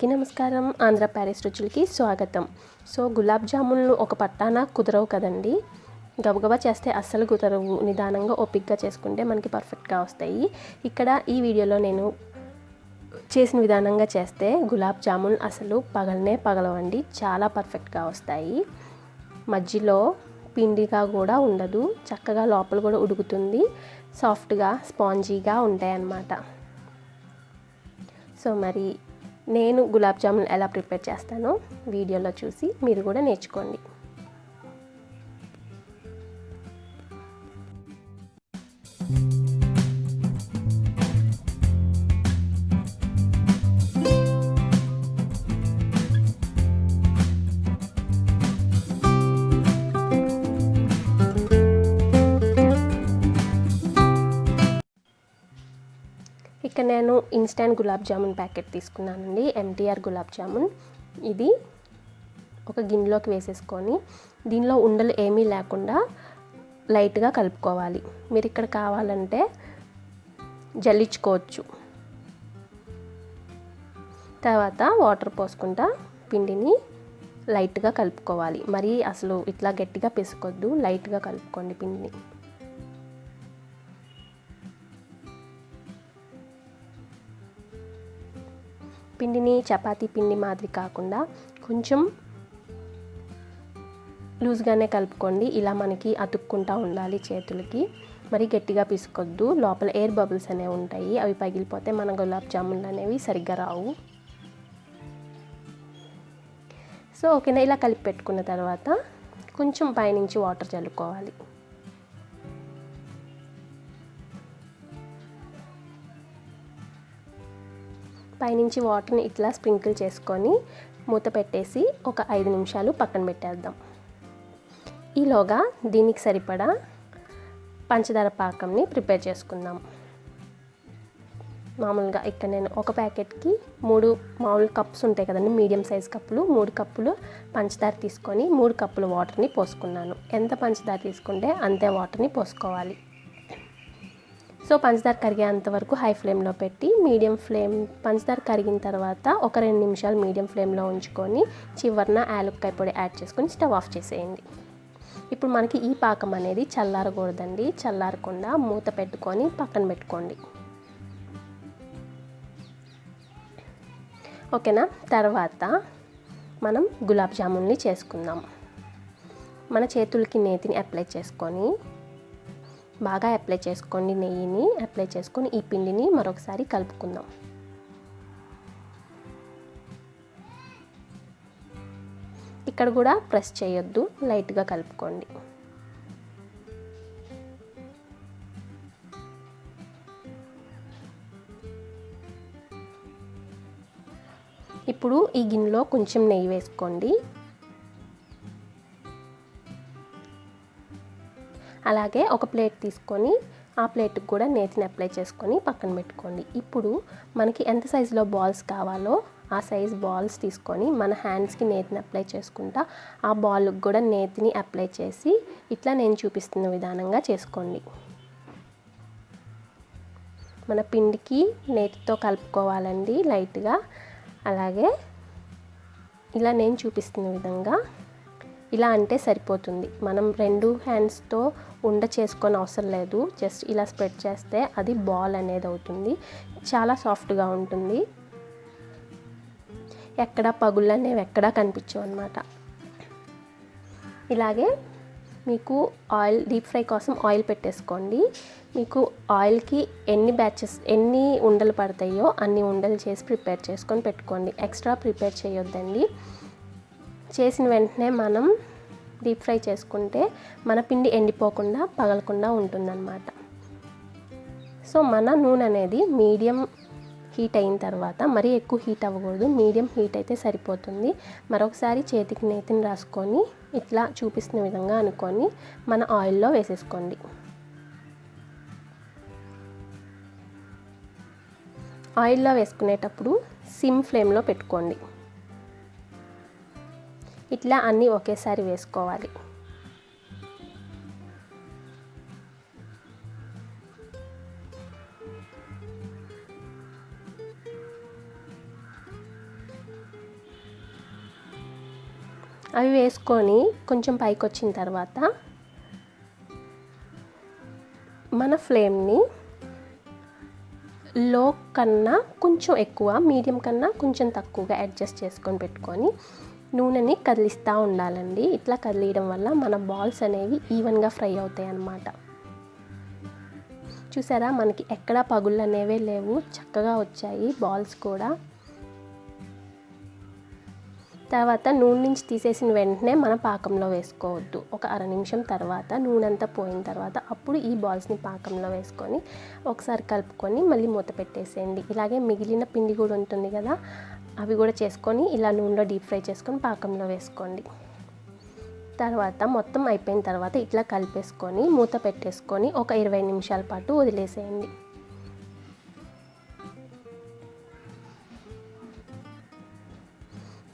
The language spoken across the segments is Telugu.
అందరికీ నమస్కారం. ఆంధ్ర ప్యారిస్ రుచులకి స్వాగతం. సో గులాబ్ జామున్లు ఒక పట్టాన కుదరవు కదండి. గబగబా చేస్తే అస్సలు కుదరవు. నిదానంగా ఓపికగా చేసుకుంటే మనకి పర్ఫెక్ట్గా వస్తాయి. ఇక్కడ ఈ వీడియోలో నేను చేసిన విధానంగా చేస్తే గులాబ్ జామున్ అసలు పగలనే పగలవండి. చాలా పర్ఫెక్ట్గా వస్తాయి. మధ్యలో పిండిగా కూడా ఉండదు, చక్కగా లోపల కూడా ఉడుకుతుంది, సాఫ్ట్గా స్పాంజీగా ఉంటాయి అన్నమాట. సో మరి నేను గులాబ్ జామున్ ఎలా ప్రిపేర్ చేస్తానో వీడియోలో చూసి మీరు కూడా నేర్చుకోండి. ఇక్కడ నేను ఇన్స్టెంట్ గులాబ్ జామున్ ప్యాకెట్ తీసుకున్నానండి. ఎంటీఆర్ గులాబ్ జామున్. ఇది ఒక గిన్నెలోకి వేసేసుకొని దీనిలో ఉండలు ఏమీ లేకుండా లైట్గా కలుపుకోవాలి. మీరు ఇక్కడ కావాలంటే జల్లించుకోవచ్చు. తర్వాత వాటర్ పోసుకుంటా పిండిని లైట్గా కలుపుకోవాలి. మరి అసలు ఇట్లా గట్టిగా పిసుకొద్దు, లైట్గా కలుపుకోండి పిండిని. పిండిని చపాతీ పిండి మాదిరి కాకుండా కొంచెం లూజ్గానే కలుపుకోండి. ఇలా మనకి అతుక్కుంటూ ఉండాలి చేతులకి. మరి గట్టిగా పిసుకొద్దు. లోపల ఎయిర్ బబుల్స్ అనేవి ఉంటాయి, అవి పగిలిపోతే మన గులాబ్ జామున్లు అనేవి సరిగ్గా రావు. సో ఓకేనా. ఇలా కలిపి పెట్టుకున్న తర్వాత కొంచెం పైనుంచి వాటర్ చల్లుకోవాలి. పైనుంచి వాటర్ని ఇట్లా స్ప్రింకిల్ చేసుకొని మూత పెట్టేసి ఒక 5 నిమిషాలు పక్కన పెట్టేద్దాం. ఈలోగా దీనికి సరిపడా పంచదార పాకంని ప్రిపేర్ చేసుకుందాం. మామూలుగా ఇక్కడ నేను ఒక ప్యాకెట్కి 3 మామూలు కప్స్ ఉంటాయి కదండి, మీడియం సైజ్ కప్పులు, 3 కప్పులు పంచదార తీసుకొని 3 కప్పులు వాటర్ని పోసుకున్నాను. ఎంత పంచదార తీసుకుంటే అంతే వాటర్ని పోసుకోవాలి. సో పంచదార కరిగేంత వరకు హై ఫ్లేమ్లో పెట్టి మీడియం ఫ్లేమ్, పంచదార కరిగిన తర్వాత ఒక 2 నిమిషాలు మీడియం ఫ్లేమ్లో ఉంచుకొని చివరన యాలక్కాయ పొడి యాడ్ చేసుకొని స్టవ్ ఆఫ్ చేసేయండి. ఇప్పుడు మనకి ఈ పాకం అనేది చల్లారకూడదండి. చల్లారకుండా మూత పెట్టుకొని పక్కన పెట్టుకోండి. ఓకేనా. తర్వాత మనం గులాబ్ జామున్ని చేసుకుందాం. మన చేతులకి నేతిని అప్లై చేసుకొని బాగా అప్లై చేసుకోండి. నెయ్యిని అప్లై చేసుకొని ఈ పిండిని మరొకసారి కలుపుకుందాం. ఇక్కడ కూడా ప్రెస్ చేయొద్దు, లైట్గా కలుపుకోండి. ఇప్పుడు ఈ గిన్నెలో కొంచెం నెయ్యి వేసుకోండి. అలాగే ఒక ప్లేట్ తీసుకొని ఆ ప్లేట్కి కూడా నేతిని అప్లై చేసుకొని పక్కన పెట్టుకోండి. ఇప్పుడు మనకి ఎంత సైజులో బాల్స్ కావాలో ఆ సైజ్ బాల్స్ తీసుకొని మన హ్యాండ్స్కి నేతిని అప్లై చేసుకుంటా ఆ బాల్కి కూడా నేతిని అప్లై చేసి ఇట్లా నేను చూపిస్తున్న విధానంగా చేసుకోండి. మన పిండికి నేతితో కలుపుకోవాలండి లైట్గా. అలాగే ఇలా నేను చూపిస్తున్న విధంగా ఇలా అంటే సరిపోతుంది. మనం 2 హ్యాండ్స్తో ఉండ చేసుకొని అవసరం లేదు. జస్ట్ ఇలా స్ప్రెడ్ చేస్తే అది బాల్ అనేది అవుతుంది. చాలా సాఫ్ట్గా ఉంటుంది. ఎక్కడ పగుళ్ళు అనేవి ఎక్కడా కనిపించవు అన్నమాట. ఇలాగే మీకు ఆయిల్, డీప్ ఫ్రై కోసం ఆయిల్ పెట్టేసుకోండి. మీకు ఆయిల్కి ఎన్ని ఉండలు పడతాయో అన్ని ఉండలు చేసి ప్రిపేర్ చేసుకొని పెట్టుకోండి. ఎక్స్ట్రా ప్రిపేర్ చేయొద్దండి. చేసిన వెంటనే మనం డీప్ ఫ్రై చేసుకుంటే మన పిండి ఎండిపోకుండా పగలకుండా ఉంటుందన్నమాట. సో మన నూనె అనేది మీడియం హీట్ అయిన తర్వాత, మరీ ఎక్కువ హీట్ అవ్వకూడదు, మీడియం హీట్ అయితే సరిపోతుంది. మరొకసారి చేతికి నేతిని రాసుకొని ఇట్లా చూపిస్తున్న విధంగా అనుకొని మన ఆయిల్లో వేసేసుకోండి. ఆయిల్లో వేసుకునేటప్పుడు సిమ్ ఫ్లేమ్లో పెట్టుకోండి. ఇట్లా అన్నీ ఒకేసారి వేసుకోవాలి. అవి వేసుకొని కొంచెం పైకి వచ్చిన తర్వాత మన ఫ్లేమ్ని లో కన్నా కొంచెం ఎక్కువ, మీడియం కన్నా కొంచెం తక్కువగా అడ్జస్ట్ చేసుకొని పెట్టుకొని నూనెని కదిలిస్తూ ఉండాలండి. ఇట్లా కదిలియడం వల్ల మన బాల్స్ అనేవి ఈవెన్గా ఫ్రై అవుతాయి అన్నమాట. చూసారా, మనకి ఎక్కడా పగుళ్ళు అనేవే లేవు, చక్కగా వచ్చాయి బాల్స్ కూడా. తర్వాత నూనె నుంచి తీసేసిన వెంటనే మనం పాకంలో వేసుకోవద్దు. ఒక అర నిమిషం తర్వాత నూనె అంతా పోయిన తర్వాత అప్పుడు ఈ బాల్స్ని పాకంలో వేసుకొని ఒకసారి కలుపుకొని మళ్ళీ మూత పెట్టేసేయండి. ఇలాగే మిగిలిన పిండి కూడా ఉంటుంది కదా, అవి కూడా చేసుకొని ఇలా నూనెలో డీప్ ఫ్రై చేసుకొని పాకంలో వేసుకోండి. తర్వాత మొత్తం అయిపోయిన తర్వాత ఇట్లా కలిపేసుకొని మూత పెట్టేసుకొని ఒక 20 నిమిషాల పాటు వదిలేసేయండి.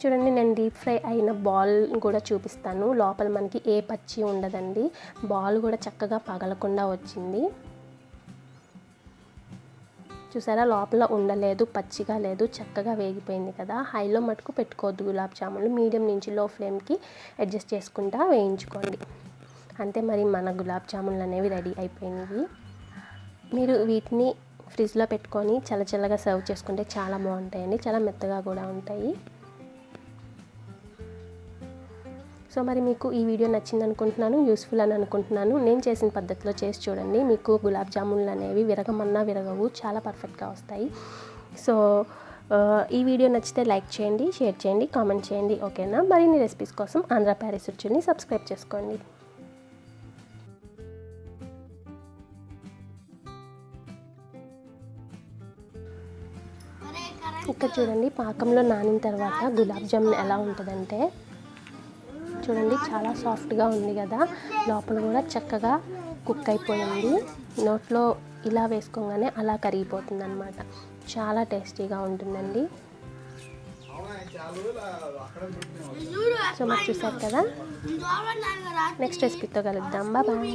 చూడండి, నేను డీప్ ఫ్రై అయిన బాల్ కూడా చూపిస్తాను. లోపల మనకి ఏ పచ్చి ఉండదండి, బాల్ కూడా చక్కగా పగలకుండా వచ్చింది. చూసారా, లోపల ఉండలేదు, పచ్చిగా లేదు, చక్కగా వేగిపోయింది కదా. హైలో మటుకు పెట్టుకోవద్దు గులాబ్ జామున్లు, మీడియం నుంచి లో ఫ్లేమ్కి అడ్జస్ట్ చేసుకుంటా వేయించుకోండి. అంతే, మరి మన గులాబ్ జామున్లు అనేవి రెడీ అయిపోయినవి. మీరు వీటిని ఫ్రిడ్జ్లో పెట్టుకొని చల్లచల్లగా సర్వ్ చేసుకుంటే చాలా బాగుంటాయండి, చాలా మెత్తగా కూడా ఉంటాయి. సో మరి మీకు ఈ వీడియో నచ్చింది అనుకుంటున్నాను, యూస్ఫుల్ అని అనుకుంటున్నాను. నేను చేసిన పద్ధతిలో చేసి చూడండి, మీకు గులాబ్ జామున్లు అనేవి విరగమన్నా విరగవు, చాలా పర్ఫెక్ట్గా వస్తాయి. సో ఈ వీడియో నచ్చితే లైక్ చేయండి, షేర్ చేయండి, కామెంట్ చేయండి. ఓకేనా? మరిన్ని రెసిపీస్ కోసం ఆంధ్ర ప్యారిస్ రుచుల్ని సబ్స్క్రైబ్ చేసుకోండి. ఇక్కడ చూడండి, పాకంలో నానిన తర్వాత గులాబ్ జామున్ ఎలా ఉంటుందంటే చూడండి, చాలా సాఫ్ట్గా ఉంది కదా, లోపల కూడా చక్కగా కుక్ అయిపోయింది. నోట్లో ఇలా వేసుకోగానే అలా కరిగిపోతుంది అన్నమాట. చాలా టేస్టీగా ఉంటుందండి. సో మరి చూసారు కదా, నెక్స్ట్ రెసిపీతో కలుద్దాం. బాయ్.